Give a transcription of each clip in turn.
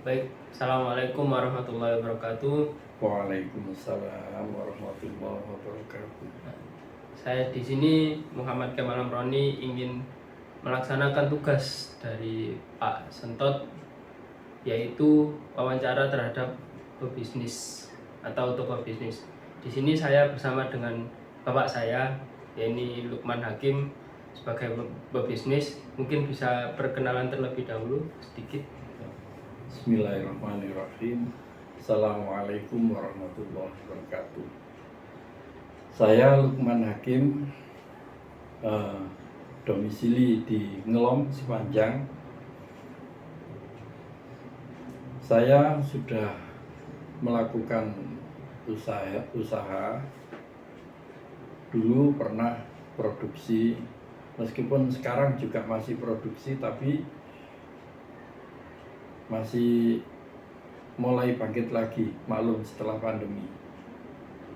Baik, Assalamualaikum warahmatullahi wabarakatuh. Waalaikumsalam warahmatullahi wabarakatuh. Saya di sini Muhammad Kemal Amroni ingin melaksanakan tugas dari Pak Sentot, yaitu wawancara terhadap pebisnis atau tokoh bisnis. Di sini saya bersama dengan bapak saya, yaitu Lukman Hakim, sebagai pebisnis. Mungkin bisa perkenalan terlebih dahulu sedikit. Bismillahirrahmanirrahim. Assalamualaikum warahmatullahi wabarakatuh. Saya Lukman Hakim, domisili di Ngelom, Sepanjang. Saya sudah melakukan usaha. Dulu pernah produksi, meskipun sekarang juga masih produksi, tapi masih mulai bangkit lagi, maklum setelah pandemi.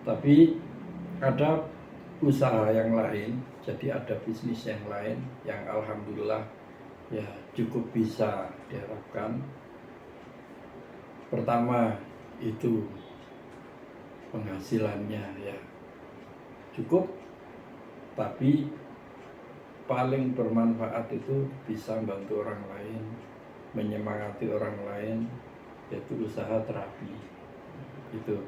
Tapi ada usaha yang lain, jadi ada bisnis yang lain yang alhamdulillah ya cukup bisa diharapkan. Pertama itu penghasilannya ya cukup, tapi paling bermanfaat itu bisa membantu orang lain, menyemangati orang lain, yaitu usaha terapi. Itu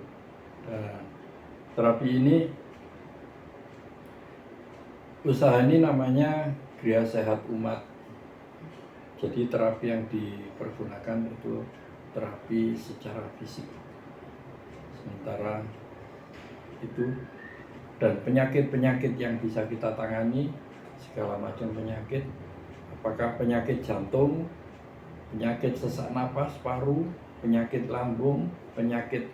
terapi ini, usaha ini namanya Gria Sehat Umat. Jadi terapi yang dipergunakan itu terapi secara fisik. Sementara itu, dan penyakit-penyakit yang bisa kita tangani, segala macam penyakit, apakah penyakit jantung, penyakit sesak napas paru, penyakit lambung, penyakit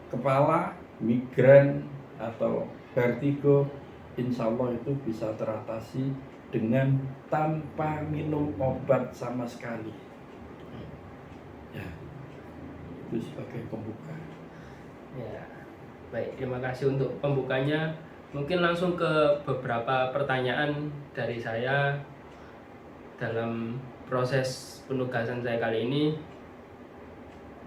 kepala, migrain atau vertigo, insya Allah itu bisa teratasi dengan tanpa minum obat sama sekali. Ya, itu sebagai pembuka. Ya, baik, terima kasih untuk pembukanya. Mungkin langsung ke beberapa pertanyaan dari saya dalam proses penugasan saya kali ini.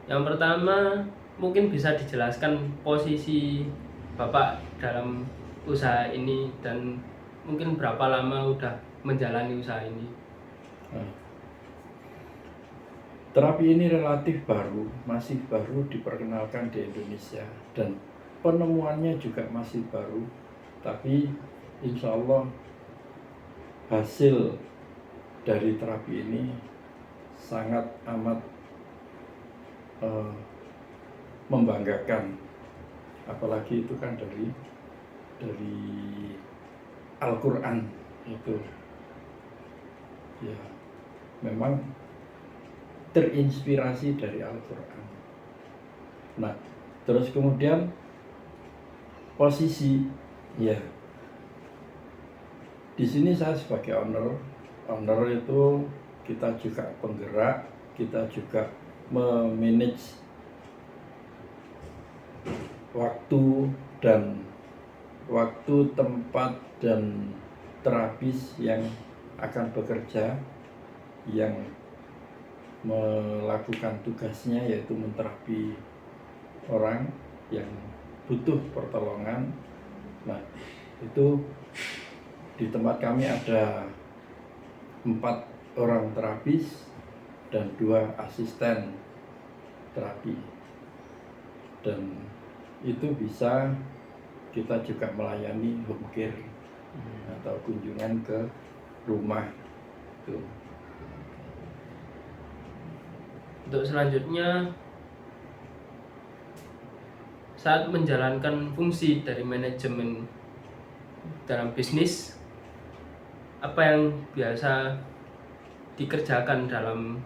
Yang pertama, mungkin bisa dijelaskan posisi Bapak dalam usaha ini dan mungkin berapa lama udah menjalani usaha ini. Terapi ini relatif baru, masih baru diperkenalkan di Indonesia, dan penemuannya juga masih baru. Tapi insya Allah hasil dari terapi ini sangat amat membanggakan, apalagi itu kan dari Al-Quran itu ya memang terinspirasi dari Al-Quran. Nah, terus kemudian posisi ya di sini saya sebagai owner itu kita juga penggerak, kita juga memanage waktu, tempat dan terapis yang akan bekerja, yang melakukan tugasnya yaitu menterapi orang yang butuh pertolongan. Nah, itu di tempat kami ada 4 orang terapis dan 2 asisten terapi, dan itu bisa kita juga melayani home care atau kunjungan ke rumah tuh. Untuk selanjutnya, saat menjalankan fungsi dari manajemen dalam bisnis, apa yang biasa dikerjakan dalam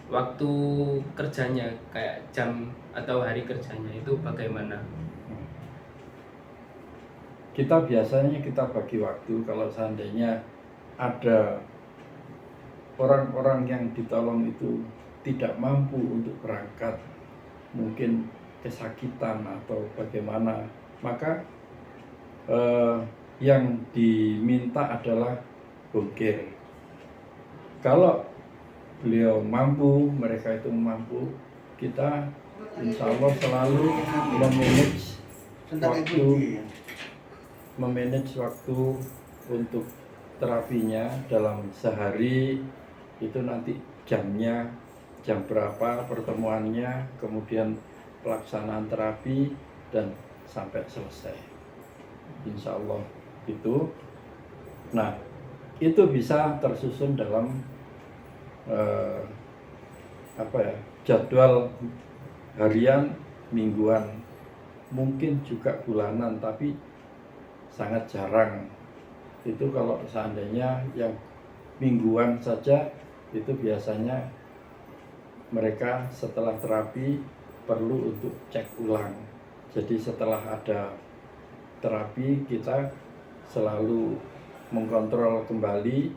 waktu kerjanya, kayak jam atau hari kerjanya itu bagaimana? Kita biasanya bagi waktu. Kalau seandainya ada orang-orang yang ditolong itu tidak mampu untuk berangkat, mungkin kesakitan atau bagaimana, maka yang diminta adalah home care. Kalau beliau mampu, mereka itu mampu, kita insya Allah selalu memanage waktu untuk terapinya dalam sehari itu nanti jamnya, jam berapa pertemuannya, kemudian pelaksanaan terapi dan sampai selesai. Insya Allah itu. Nah, itu bisa tersusun dalam jadwal harian, mingguan, mungkin juga bulanan, tapi sangat jarang. Itu kalau seandainya yang mingguan saja itu biasanya mereka setelah terapi perlu untuk cek ulang. Jadi setelah ada terapi kita selalu mengkontrol kembali,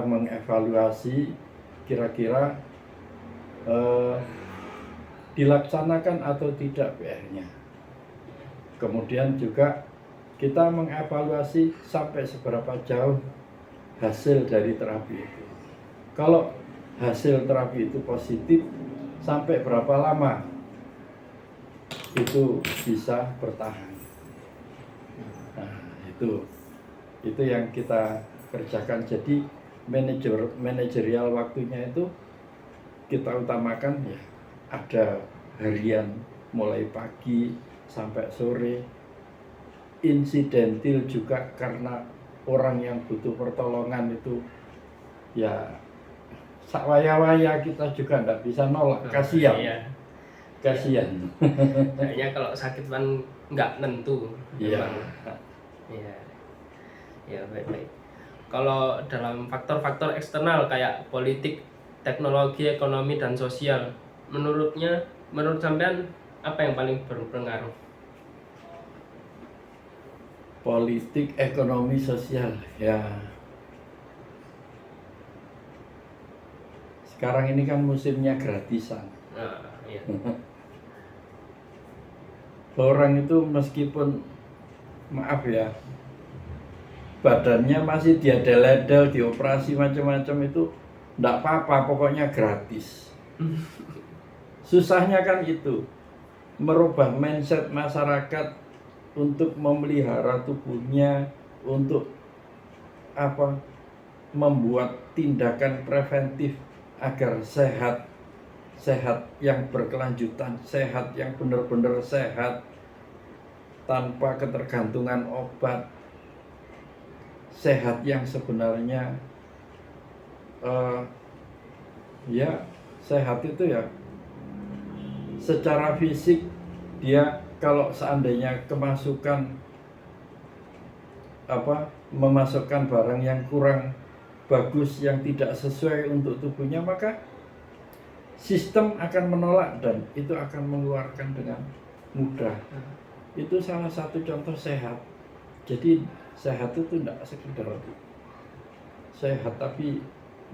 mengevaluasi kira-kira dilaksanakan atau tidak PR-nya. Kemudian juga kita mengevaluasi sampai seberapa jauh hasil dari terapi itu. Kalau hasil terapi itu positif, sampai berapa lama itu bisa bertahan. Nah, itu yang kita kerjakan. Jadi manajerial waktunya itu kita utamakan ya, ada harian mulai pagi sampai sore. Insidentil juga karena orang yang butuh pertolongan itu ya sakwaya-waya kita juga tidak bisa nolak, kasihan. Iya. Kasihan. Kayaknya kalau sakit kan nggak nentu. Iya. Iya. Ya, baik-baik. Kalau dalam faktor-faktor eksternal kayak politik, teknologi, ekonomi dan sosial, menurut sampean apa yang paling berpengaruh? Politik, ekonomi, sosial, ya. Sekarang ini kan musimnya gratisan. Nah, iya. Orang itu meskipun, maaf ya, badannya masih diadel-adel, dioperasi macam-macam itu enggak apa-apa, pokoknya gratis. Susahnya kan itu, merubah mindset masyarakat untuk memelihara tubuhnya, untuk membuat tindakan preventif agar sehat yang berkelanjutan, sehat yang benar-benar sehat tanpa ketergantungan obat, sehat yang sebenarnya ya sehat itu ya secara fisik. Dia kalau seandainya memasukkan barang yang kurang bagus, yang tidak sesuai untuk tubuhnya, maka sistem akan menolak dan itu akan mengeluarkan dengan mudah. Itu salah satu contoh sehat. Jadi sehat itu tidak sekedar sehat tapi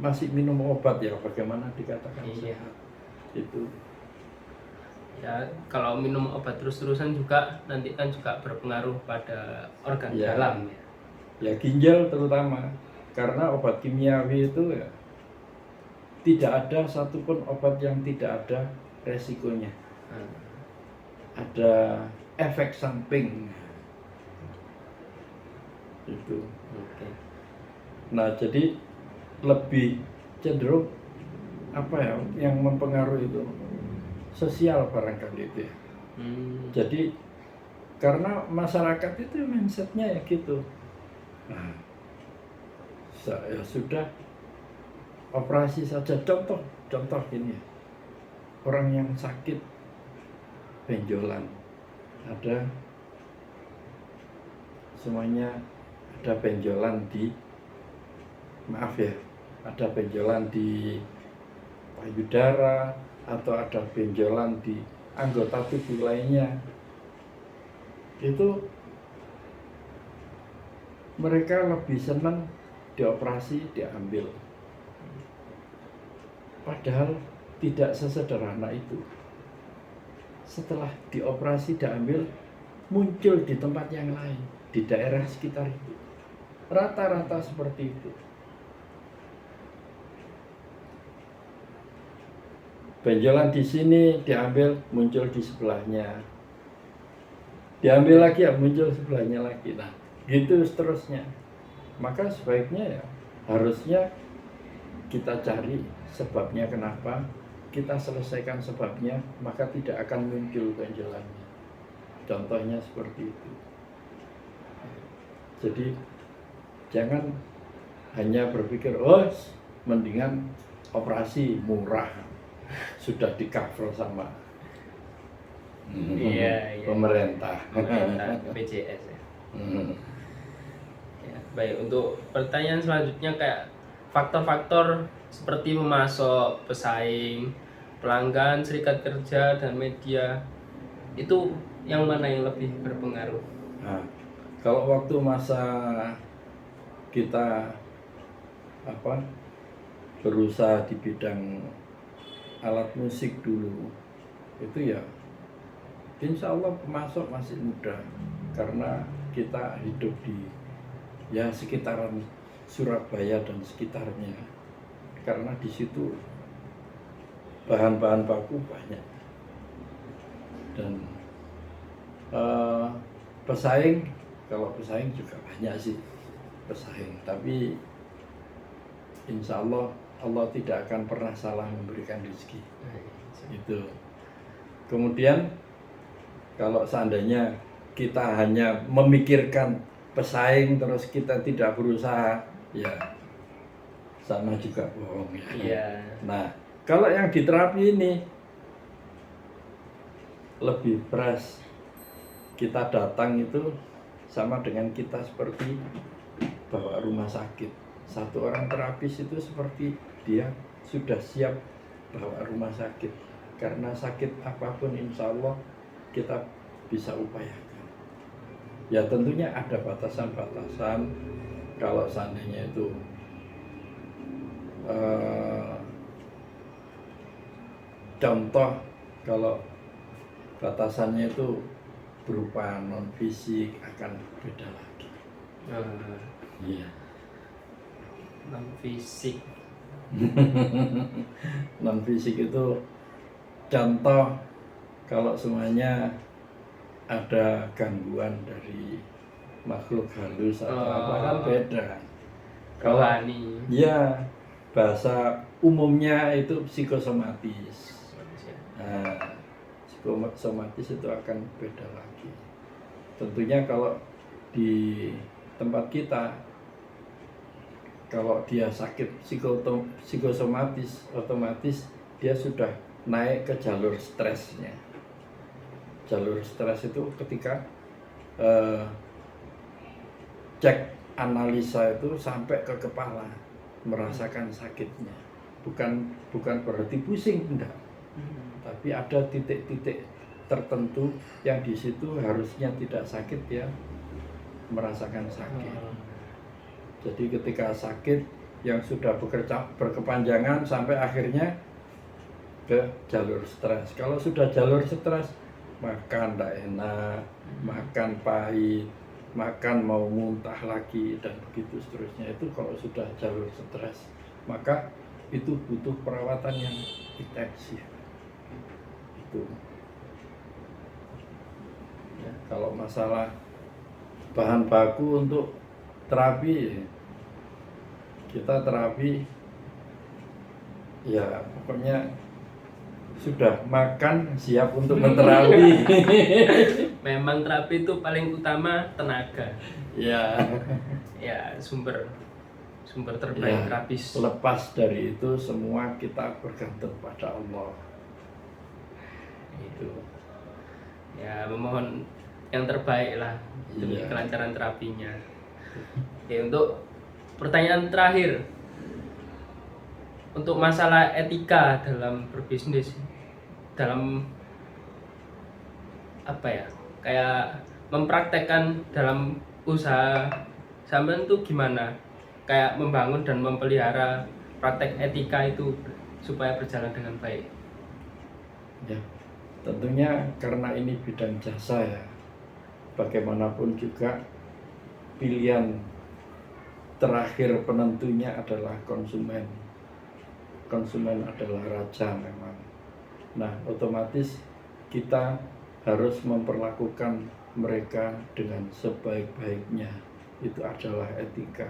masih minum obat, ya bagaimana dikatakan sehat. Itu ya, kalau minum obat terus-terusan juga nanti kan juga berpengaruh pada organ dalam ya. Ya ginjal terutama, karena obat kimiawi itu ya tidak ada satupun obat yang tidak ada resikonya. Ada efek samping itu. Oke. Nah, jadi lebih cenderung yang mempengaruhi itu sosial barangkali itu ya. Jadi karena masyarakat itu mindsetnya ya gitu. Nah, ya sudah operasi saja. Contoh ini ya. Orang yang sakit benjolan, ada semuanya ada benjolan ada benjolan di payudara atau ada benjolan di anggota tubuh lainnya. Itu mereka lebih senang dioperasi, diambil. Padahal tidak sesederhana itu. Setelah dioperasi, diambil, muncul di tempat yang lain, di daerah sekitar itu. Rata-rata seperti itu. benjolan di sini diambil, muncul di sebelahnya, diambil lagi ya muncul sebelahnya lagi. Nah gitu seterusnya. Maka sebaiknya ya harusnya kita cari sebabnya kenapa, kita selesaikan sebabnya, maka tidak akan muncul benjolannya. Contohnya seperti itu. Jadi jangan hanya berpikir oh mendingan operasi murah, sudah di cover sama Iya. pemerintah. BPJS ya. Ya, baik, untuk pertanyaan selanjutnya kayak faktor-faktor seperti pemasok, pesaing, pelanggan, serikat kerja dan media itu yang mana yang lebih berpengaruh? Nah, kalau waktu masa kita berusaha di bidang alat musik dulu, itu ya insya Allah pemasok masih mudah karena kita hidup di ya sekitaran Surabaya dan sekitarnya, karena di situ bahan-bahan baku banyak. Dan pesaing, kalau pesaing juga banyak sih pesaing, tapi insya Allah Allah tidak akan pernah salah memberikan rezeki itu. Kemudian kalau seandainya kita hanya memikirkan pesaing terus kita tidak berusaha, ya sama juga bohong ya. Iya. Nah kalau yang di terapi ini lebih fresh, kita datang itu sama dengan kita seperti bawa rumah sakit. Satu orang terapis itu seperti dia sudah siap bawa rumah sakit, karena sakit apapun insya Allah kita bisa upayakan. Ya tentunya ada batasan-batasan. Kalau seandainya itu contoh, kalau batasannya itu berupa non fisik akan beda lagi. Iya. Non fisik. Non fisik itu contoh kalau semuanya ada gangguan dari makhluk halus atau apa kan beda. Kalau ya bahasa umumnya itu psikosomatis. Nah, psikosomatis itu akan beda lagi. Tentunya kalau di tempat kita, kalau dia sakit psikosomatis, otomatis dia sudah naik ke jalur stresnya. Jalur stres itu ketika cek analisa itu sampai ke kepala, merasakan sakitnya. Bukan berarti pusing, enggak. Tapi ada titik-titik tertentu yang di situ harusnya tidak sakit, ya merasakan sakit. Jadi ketika sakit yang sudah berkepanjangan sampai akhirnya ke jalur stres. Kalau sudah jalur stres, makan tidak enak, makan pahit, makan mau muntah lagi, dan begitu seterusnya. Itu kalau sudah jalur stres, maka itu butuh perawatan yang intensif. Itu. Ya, kalau masalah bahan baku untuk terapi, kita terapi ya pokoknya sudah makan siap untuk menterapi. Memang terapi itu paling utama tenaga. Ya. Ya, sumber terbaik terapis. Lepas dari itu semua kita bergantung pada Allah. Itu. Ya, memohon yang terbaik lah demi kelancaran terapinya. Oke, untuk pertanyaan terakhir, untuk masalah etika dalam berbisnis, dalam apa ya, kayak mempraktekkan dalam usaha sampean itu gimana, kayak membangun dan memelihara praktek etika itu supaya berjalan dengan baik? Ya, tentunya karena ini bidang jasa ya, bagaimanapun juga pilihan terakhir penentunya adalah konsumen. Konsumen adalah raja memang. Nah, otomatis kita harus memperlakukan mereka dengan sebaik-baiknya. Itu adalah etika.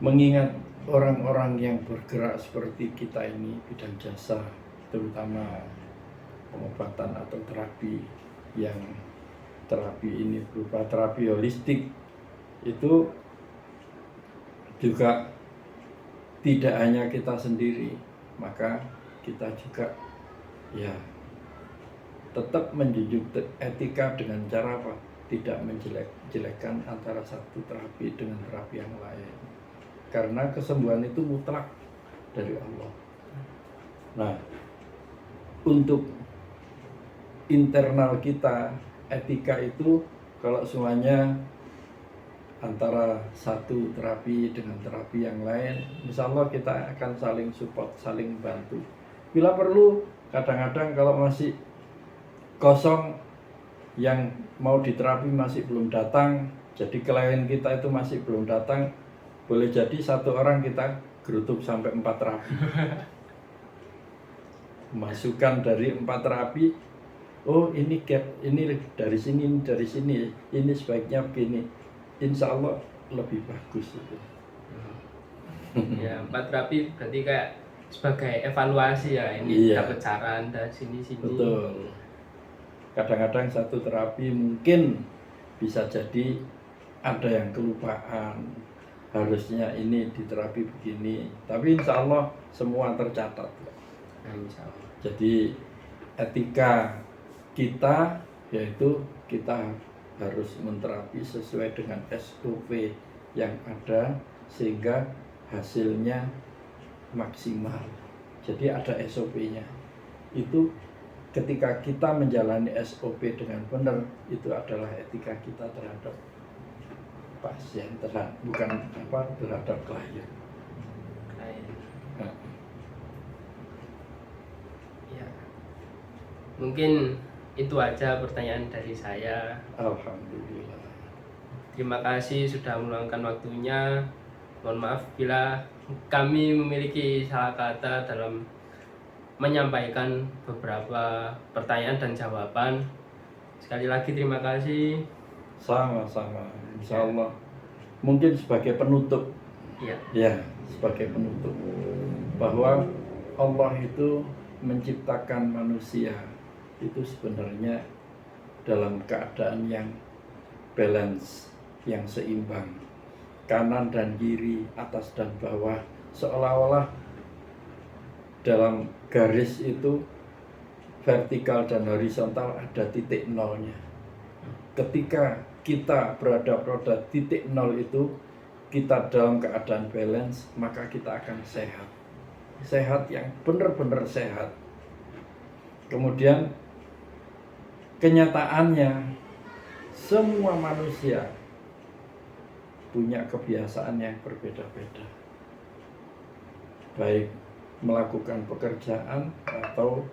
Mengingat orang-orang yang bergerak seperti kita ini, bidang jasa, terutama pengobatan atau terapi, yang terapi ini berupa terapi holistik, itu juga tidak hanya kita sendiri, maka kita juga ya tetap menjunjung etika dengan cara apa? Tidak menjelek-jelekan antara satu terapi dengan terapi yang lain. Karena kesembuhan itu mutlak dari Allah. Nah, untuk internal kita, etika itu kalau semuanya antara satu terapi dengan terapi yang lain, insya Allah kita akan saling support, saling bantu. Bila perlu, kadang-kadang kalau masih kosong, yang mau diterapi masih belum datang, jadi klien kita itu masih belum datang, boleh jadi satu orang kita gerutuk sampai 4 terapi. Masukan dari 4 terapi, oh ini gap, ini dari sini, ini sebaiknya begini. Insya Allah lebih bagus itu. Ya, 4 terapi berarti kayak sebagai evaluasi ya, ini Iya. dapat saran dari sini. Betul. Kadang-kadang satu terapi mungkin bisa jadi ada yang kelupaan, harusnya ini di terapi begini, tapi insya Allah semua tercatat. Nah, insya Allah. Jadi etika kita yaitu kita harus menterapi sesuai dengan SOP yang ada sehingga hasilnya maksimal. Jadi ada SOP-nya. Itu ketika kita menjalani SOP dengan benar, itu adalah etika kita terhadap pasien, terhadap klien. Nah. Ya. Mungkin itu aja pertanyaan dari saya. Alhamdulillah. Terima kasih sudah meluangkan waktunya. Mohon maaf bila kami memiliki salah kata dalam menyampaikan beberapa pertanyaan dan jawaban. Sekali lagi terima kasih. Sama-sama, insya Allah. Mungkin sebagai penutup, ya sebagai penutup, bahwa Allah itu menciptakan manusia itu sebenarnya dalam keadaan yang balance, yang seimbang, kanan dan kiri, atas dan bawah, seolah-olah dalam garis itu vertikal dan horizontal ada titik nolnya. Ketika kita berada pada titik nol itu, kita dalam keadaan balance, maka kita akan sehat. Sehat yang benar-benar sehat. Kemudian kenyataannya semua manusia punya kebiasaan yang berbeda-beda. Baik melakukan pekerjaan atau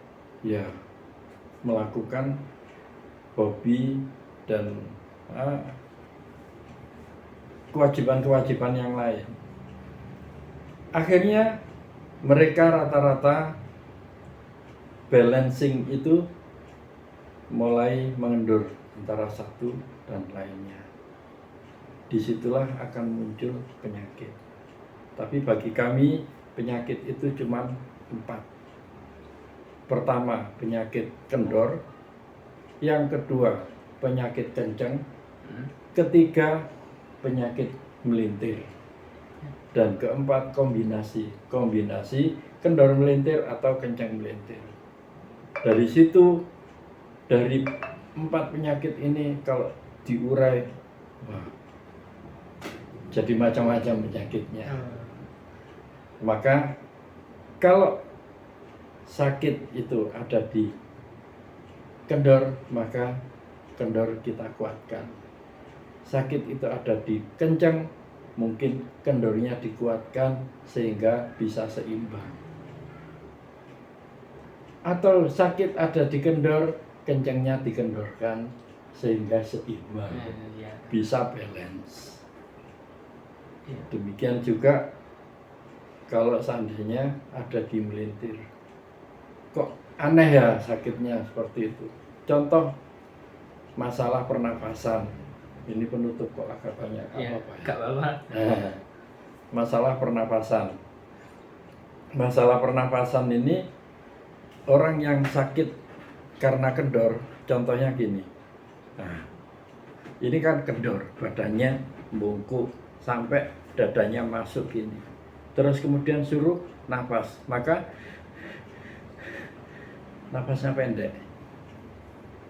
ya melakukan hobi dan kewajiban-kewajiban yang lain. Akhirnya mereka rata-rata balancing itu mulai mengendur antara satu dan lainnya. Disitulah akan muncul penyakit. Tapi bagi kami penyakit itu cuma 4. Pertama, penyakit kendor. Yang kedua, penyakit kencang. Ketiga, penyakit melintir. Dan keempat, kombinasi kendor melintir atau kencang melintir. Dari situ, dari 4 penyakit ini kalau diurai, wah, jadi macam-macam penyakitnya. Maka kalau sakit itu ada di kendor, maka kendor kita kuatkan. Sakit itu ada di kencang, mungkin kendornya dikuatkan sehingga bisa seimbang. Atau sakit ada di kendor, kencangnya dikendorkan sehingga seimbang, bisa balance. Demikian juga kalau seandainya ada di melintir, kok aneh ya sakitnya seperti itu. Contoh masalah pernapasan. Ini penutup kok agak banyak Ya, apa-apa ya. gak apa-apa. Nah, masalah pernapasan. Masalah pernapasan ini orang yang sakit karena kendor, contohnya gini. Nah, ini kan kendor, badannya bungkuk sampai dadanya masuk gini. Terus kemudian suruh nafas, maka nafasnya pendek.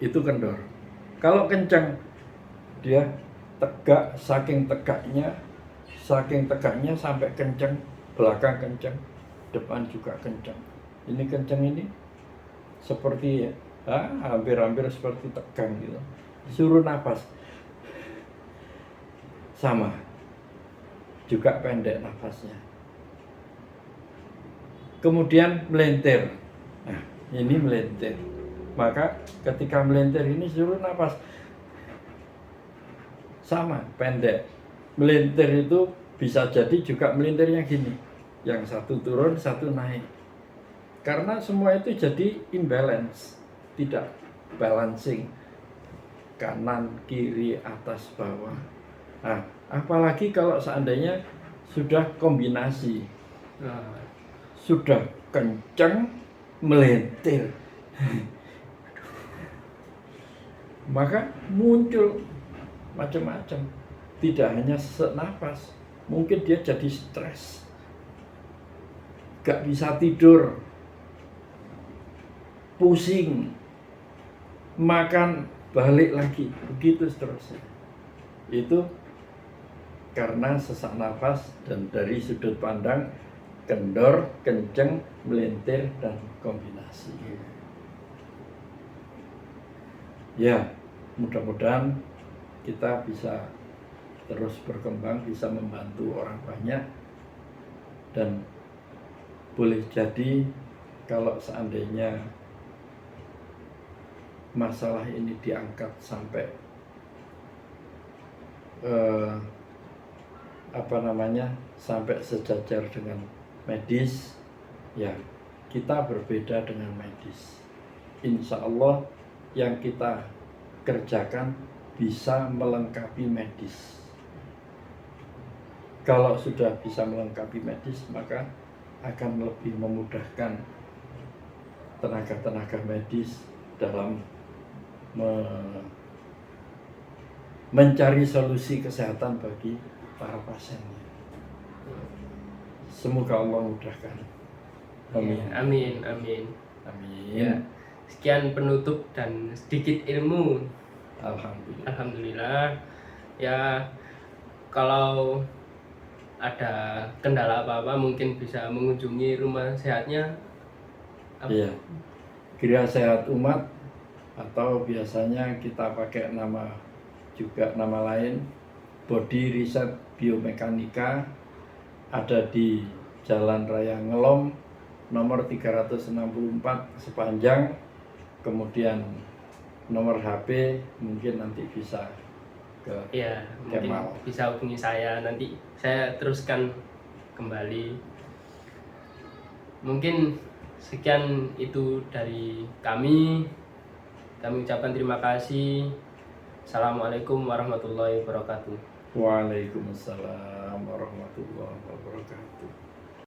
Itu kendor. Kalau kencang, dia tegak, saking tegaknya sampai kencang, belakang kencang, depan juga kencang. Ini kencang ini seperti hampir-hampir seperti tegang gitu. Suruh nafas, sama, juga pendek nafasnya. Kemudian melentir. Nah, ini melentir. Maka ketika melentir ini suruh nafas, sama, pendek. Melintir itu bisa jadi juga melintirnya gini, yang satu turun, satu naik. Karena semua itu jadi imbalance, tidak balancing, kanan, kiri, atas, bawah. Nah, apalagi kalau seandainya sudah kombinasi, sudah kencang, melintir, maka muncul macam-macam. Tidak hanya sesak nafas, mungkin dia jadi stres, gak bisa tidur, pusing, makan balik lagi, begitu seterusnya. Itu karena sesak nafas dan dari sudut pandang kendor, kenceng, melintir, dan kombinasi. Ya, mudah-mudahan kita bisa terus berkembang, bisa membantu orang banyak, dan boleh jadi kalau seandainya masalah ini diangkat sampai sampai sejajar dengan medis, ya kita berbeda dengan medis. Insya Allah yang kita kerjakan bisa melengkapi medis. Kalau sudah bisa melengkapi medis, maka akan lebih memudahkan tenaga-tenaga medis dalam mencari solusi kesehatan bagi para pasiennya. Semoga Allah mudahkan. Amin. Amin, amin. Amin. Ya, sekian penutup dan sedikit ilmu. Alhamdulillah. Alhamdulillah. Ya, kalau ada kendala apa-apa mungkin bisa mengunjungi rumah sehatnya. Iya. Gria Sehat Umat, atau biasanya kita pakai nama lain, Body Reset Biomekanika, ada di Jalan Raya Ngelom nomor 364 Sepanjang. Kemudian nomor HP mungkin nanti bisa ke mungkin Kemal. bisa hubungi saya, nanti saya teruskan kembali. Mungkin sekian itu dari kami ucapkan terima kasih. Assalamualaikum warahmatullahi wabarakatuh. Waalaikumsalam warahmatullahi wabarakatuh.